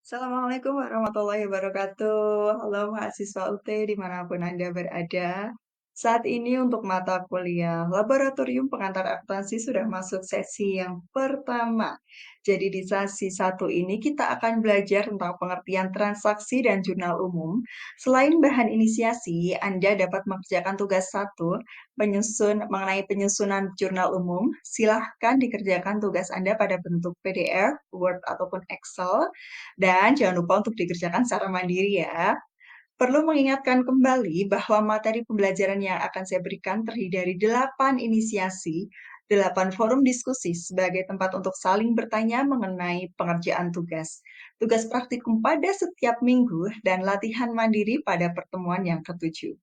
Assalamualaikum warahmatullahi wabarakatuh. Halo mahasiswa UT dimanapun Anda berada. Saat ini untuk mata kuliah Laboratorium Pengantar Akuntansi sudah masuk sesi yang pertama. Jadi di sesi satu ini kita akan belajar tentang pengertian transaksi dan jurnal umum. Selain bahan inisiasi, Anda dapat mengerjakan tugas satu mengenai penyusunan jurnal umum. Silahkan dikerjakan tugas Anda pada bentuk PDF, Word, ataupun Excel. Dan jangan lupa untuk dikerjakan secara mandiri ya. Perlu mengingatkan kembali bahwa materi pembelajaran yang akan saya berikan terdiri dari 8 inisiasi, 8 forum diskusi sebagai tempat untuk saling bertanya mengenai pengerjaan tugas, tugas praktikum pada setiap minggu, dan latihan mandiri pada pertemuan yang ketujuh.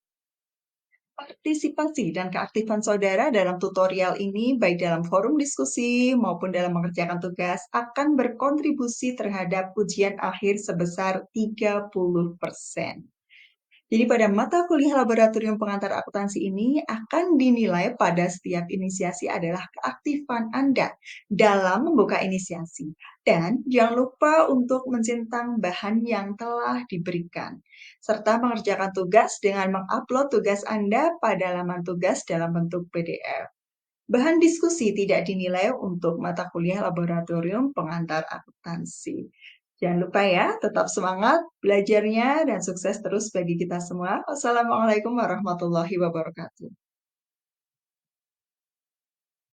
Partisipasi dan keaktifan saudara dalam tutorial ini, baik dalam forum diskusi maupun dalam mengerjakan tugas, akan berkontribusi terhadap ujian akhir sebesar 30%. Jadi pada mata kuliah Laboratorium Pengantar Akuntansi ini akan dinilai pada setiap inisiasi adalah keaktifan Anda dalam membuka inisiasi. Dan jangan lupa untuk mencentang bahan yang telah diberikan, serta mengerjakan tugas dengan mengupload tugas Anda pada laman tugas dalam bentuk PDF. Bahan diskusi tidak dinilai untuk mata kuliah Laboratorium Pengantar Akuntansi. Jangan lupa ya, tetap semangat belajarnya dan sukses terus bagi kita semua. Wassalamualaikum warahmatullahi wabarakatuh.